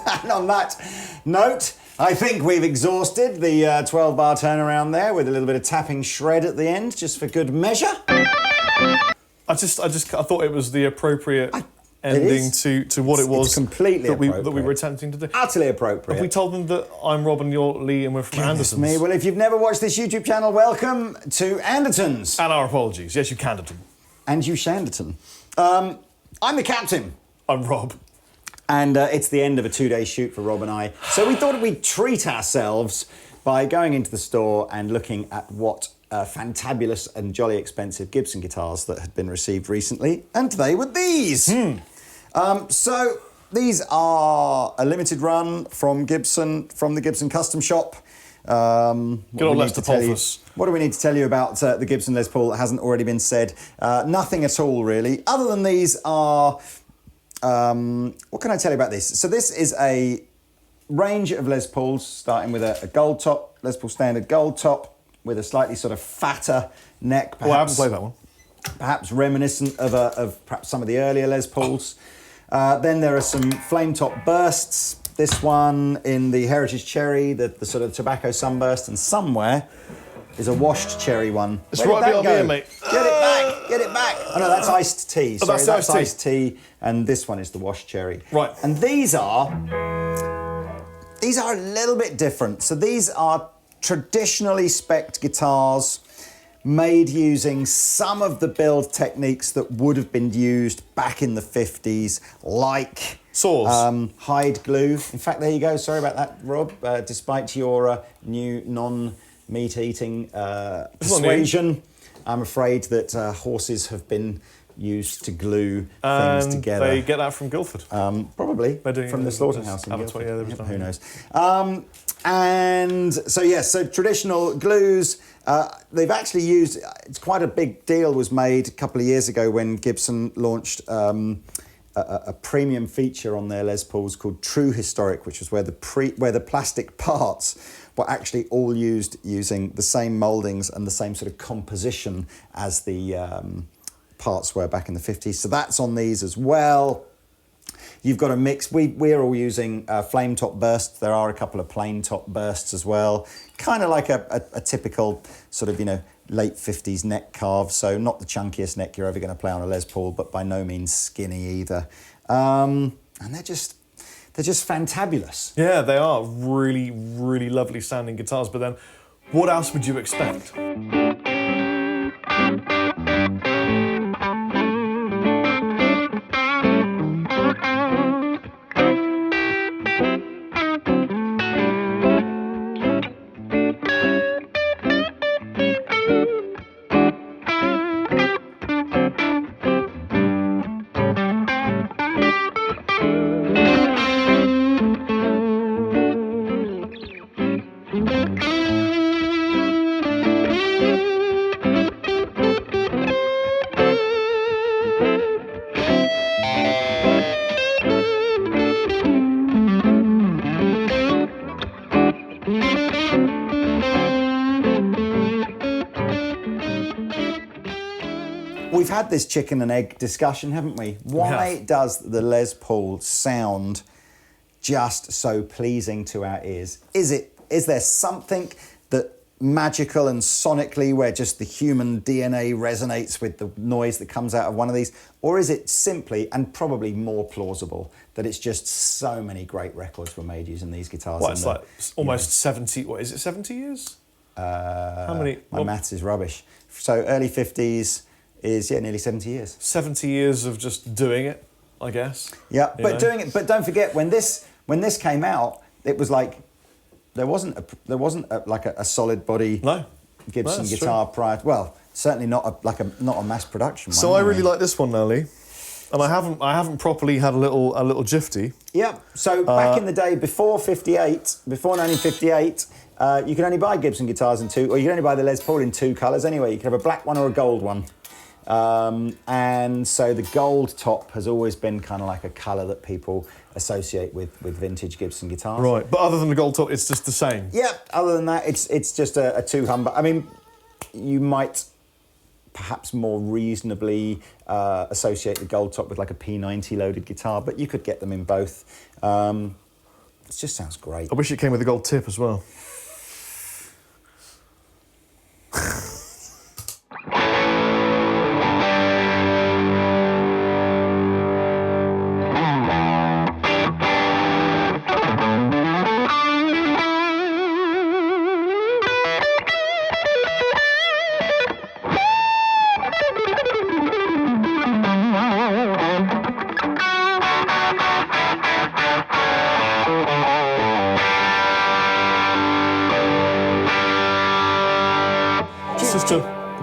And on that note, I think we've exhausted the 12-bar turnaround there with a little bit of tapping shred at the end, just for good measure. I thought it was the appropriate ending to what it was. It's completely that we were attempting to do. Utterly appropriate. Have we told them that I'm Rob and you're Lee and we're from Andertons? Me. Well, if you've never watched this YouTube channel, welcome to Andertons. And our apologies. Yes, you Canderton. And you Shanderton. I'm the captain. I'm Rob. And it's the end of a 2-day shoot for Rob and I. So we thought we'd treat ourselves by going into the store and looking at what fantabulous and jolly expensive Gibson guitars that had been received recently. And they were these. So these are a limited run from Gibson, from the Gibson Custom Shop. Good old Les Paul. What do we need to tell you about the Gibson Les Paul that hasn't already been said? Nothing at all, really. Other than these are... what can I tell you about this? So this is a range of Les Pauls, starting with a gold top, Les Paul standard gold top, with a slightly sort of fatter neck. Perhaps, I haven't played that one. Perhaps reminiscent of perhaps some of the earlier Les Pauls. Then there are some flame top bursts. This one in the Heritage Cherry, the sort of tobacco sunburst, and somewhere is a washed cherry one. It's right beyond here, mate. Get it back, get it back. Oh no, that's iced tea. Sorry, that's iced tea. And this one is the washed cherry. Right. And these are a little bit different. So these are traditionally spec'd guitars made using some of the build techniques that would have been used back in the 50s, like saws, hide glue. In fact, there you go. Sorry about that, Rob. Despite your new non-meat-eating persuasion, I'm afraid that horses have been used to glue things together. They get that from Guildford. Probably from the slaughterhouse in Guildford. Who knows? And so yes, so traditional glues. They've actually used. It's quite a big deal was made a couple of years ago when Gibson launched a premium feature on their Les Pauls called True Historic, which was where the plastic parts were actually all used using the same mouldings and the same sort of composition as the parts were back in the 50s. So that's on these as well. You've got a mix. We're all using flame top bursts. There are a couple of plain top bursts as well. Kind of like a typical sort of, late 50s neck carve. So not the chunkiest neck you're ever going to play on a Les Paul, but by no means skinny either. And they're just fantabulous. Yeah, they are really, really lovely sounding guitars. But then what else would you expect? We've had this chicken and egg discussion, haven't we? Why does the Les Paul sound just so pleasing to our ears? Is there something that magical and sonically where just the human DNA resonates with the noise that comes out of one of these? Or is it simply, and probably more plausible, that it's just so many great records were made using these guitars? Well, it's like almost 70, what is it, 70 years? How many? My maths is rubbish. So early 50s is, nearly 70 years. 70 years of just doing it, I guess. Yeah, but doing it, but don't forget, when this came out, it was like, there wasn't like a solid body Gibson guitar prior. Well, certainly not a mass production one. So I really like this one now, Lee. And I haven't properly had a little Gifty. Yeah. So back in the day, before 1958, you could only buy Gibson guitars in two, or you could only buy the Les Paul in two colours anyway. You could have a black one or a gold one. And so the gold top has always been kind of like a colour that people associate with vintage Gibson guitars. Right, but other than the gold top, it's just the same. Yeah, other than that, it's just a two-humbucker. I mean, you might perhaps more reasonably associate the gold top with like a P90 loaded guitar, but you could get them in both. It just sounds great. I wish it came with a gold tip as well.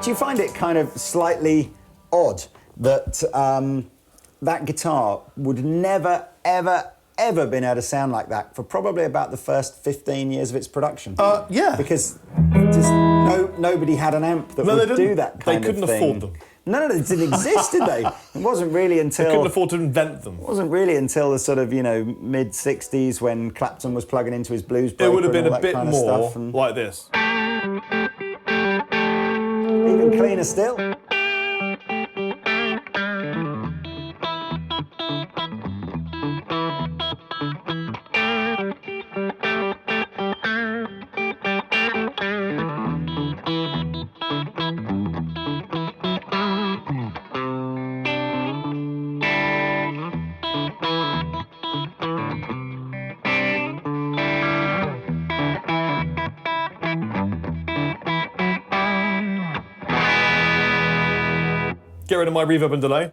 Do you find it kind of slightly odd that that guitar would never, ever, ever been able to sound like that for probably about the first 15 years of its production? Yeah. Because just nobody had an amp that would do that kind of thing. They couldn't afford them. No, they didn't exist, did they? It wasn't really until... They couldn't afford to invent them. It wasn't really until the sort of, mid-60s when Clapton was plugging into his blues breaker. It would have been a bit kind of more stuff and like this. even cleaner still. Get rid of my reverb and delay.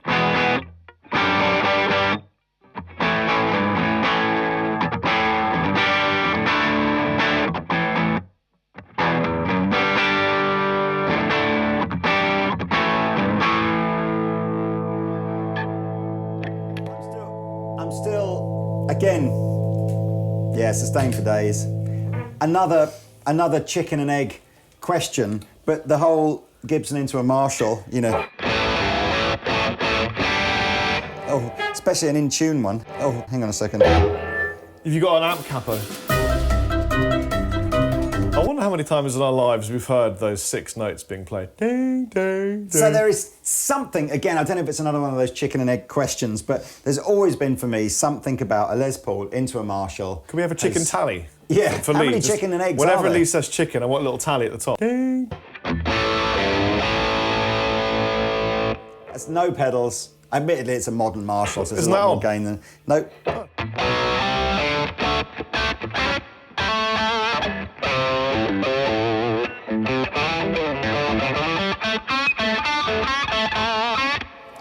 I'm still, again, yeah, sustained for days. Another chicken and egg question, but the whole Gibson into a Marshall, Oh, especially an in-tune one. Oh, hang on a second. Have you got an amp capo? I wonder how many times in our lives we've heard those 6 notes being played. Ding, ding, ding. So there is something, again, I don't know if it's another one of those chicken and egg questions, but there's always been for me something about a Les Paul into a Marshall. Can we have a chicken tally? Yeah, for how Lee? many chicken and eggs Whenever are there? Lee says chicken, I want a little tally at the top. Ding. There's no pedals. Admittedly, it's a modern Marshall, so there's Isn't a lot that more on? gain than... No.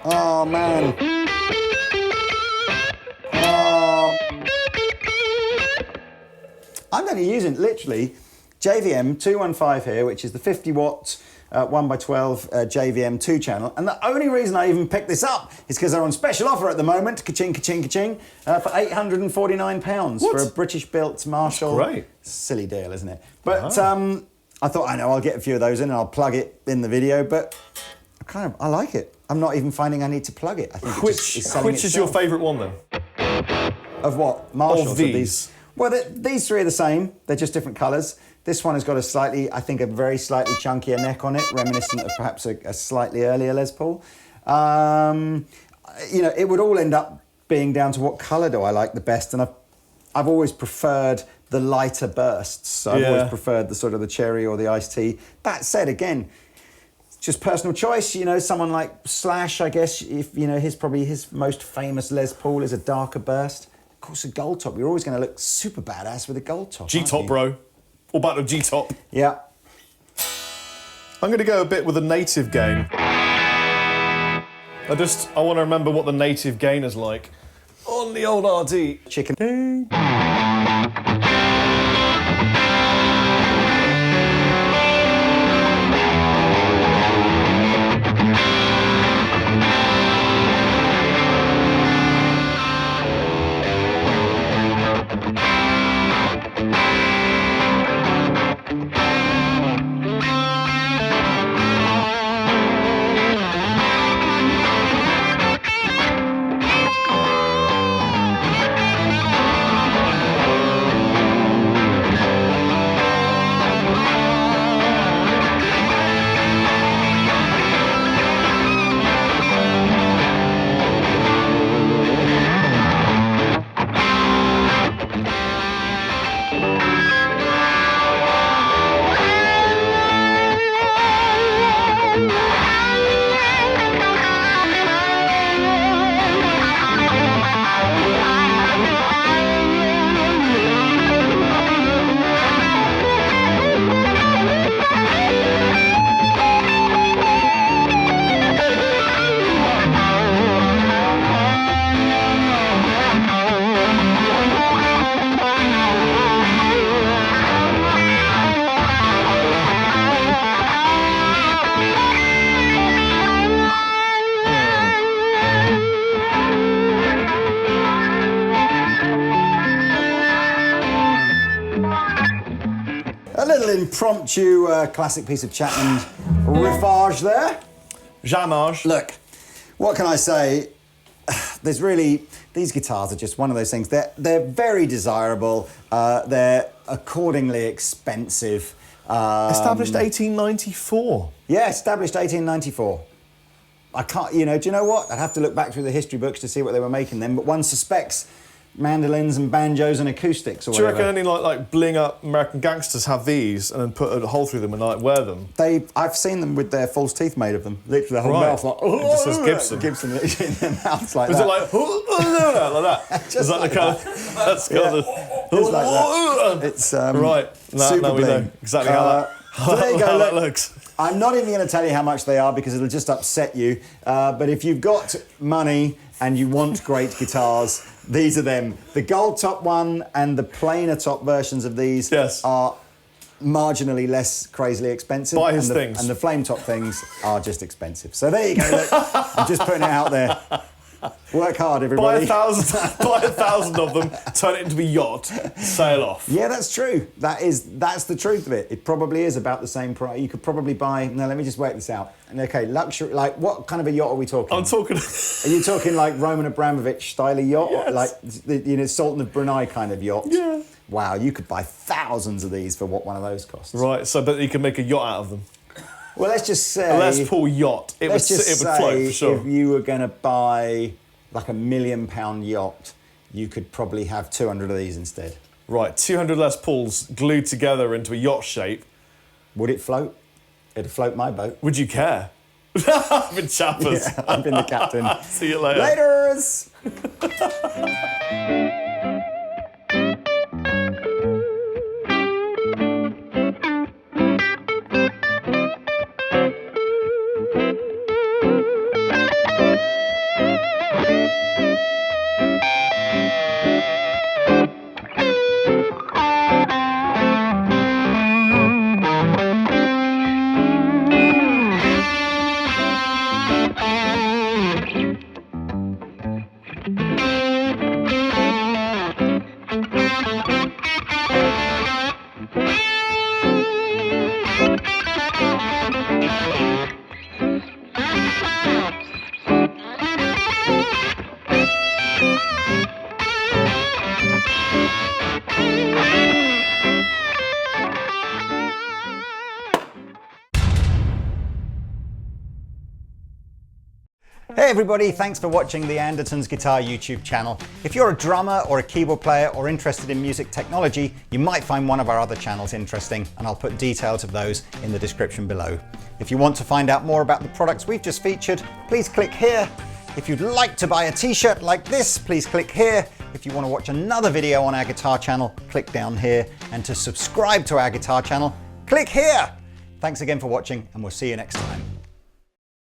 Oh, man. Oh. I'm only using, literally, JVM215 here, which is the 50 watt 1x12 JVM 2 channel, and the only reason I even picked this up is because they're on special offer at the moment, ka-ching, ka-ching, ka-ching, for £849 for a British-built Marshall. That's great. Silly deal, isn't it? But I thought, I'll get a few of those in and I'll plug it in the video, but I like it. I'm not even finding I need to plug it. I think Which is your favourite one then? Of what? Marshalls? Of these? Well, these three are the same. They're just different colours. This one has got a very slightly chunkier neck on it, reminiscent of perhaps a slightly earlier Les Paul. It would all end up being down to what colour do I like the best, and I've always preferred the lighter bursts. So I've always preferred the sort of the cherry or the iced tea. That said, again, it's just personal choice. Someone like Slash, I guess, if his most famous Les Paul is a darker burst. Of course, a gold top. You're always going to look super badass with a gold top. G-top, bro. All about the G-top. Yeah. I'm going to go a bit with a native gain. I want to remember what the native gain is like on the old RD. Chicken. Ding. impromptu classic piece of Chapman riffage there. Jamage. Look, what can I say? There's really, these guitars are just one of those things. They're very desirable. They're accordingly expensive. Established 1894. Yeah, established 1894. I can't, do you know what? I'd have to look back through the history books to see what they were making then, but one suspects mandolins and banjos and acoustics or Do you whatever. reckon any like bling up American gangsters have these and then put a hole through them and like wear them? I've seen them with their false teeth made of them. Literally, the whole Right. mouth like, It just says Gibson. Gibson literally in their mouths like Is that. it like like that? Just Is that like the kind of that's kind of Just like that. It's right? super Now we know bling. exactly how So there you go. that Look, looks. I'm not even going to tell you how much they are because it'll just upset you. But if you've got money and you want great guitars, these are them. The gold top one and the plainer top versions of these are marginally less crazily expensive. Buy his and things. And the flame top things are just expensive. So there you go. Look, I'm just putting it out there. Work hard, everybody. Buy 1,000 of them, turn it into a yacht, sail off. Yeah, that's true. That's the truth of it. It probably is about the same price. You could probably buy. Now, let me just work this out. Okay, luxury. Like, what kind of a yacht are we talking? I'm talking. Are you talking like Roman Abramovich style yacht, Yes. or like the Sultan of Brunei kind of yacht? Yeah. Wow, you could buy thousands of these for what one of those costs. Right, so but you can make a yacht out of them. Well, let's just say. A Les Paul yacht. It would float for sure. If you were going to buy like £1 million yacht, you could probably have 200 of these instead. Right, 200 Les Pauls glued together into a yacht shape. Would it float? It'd float my boat. Would you care? I've been chappers. Yeah, I've been the captain. See you later. Laters! Hey everybody, thanks for watching the Andertons Guitar YouTube channel. If you're a drummer or a keyboard player or interested in music technology, you might find one of our other channels interesting, and I'll put details of those in the description below. If you want to find out more about the products we've just featured, please click here. If you'd like to buy a t-shirt like this, please click here. If you want to watch another video on our guitar channel, click down here. And to subscribe to our guitar channel, click here. Thanks again for watching, and we'll see you next time.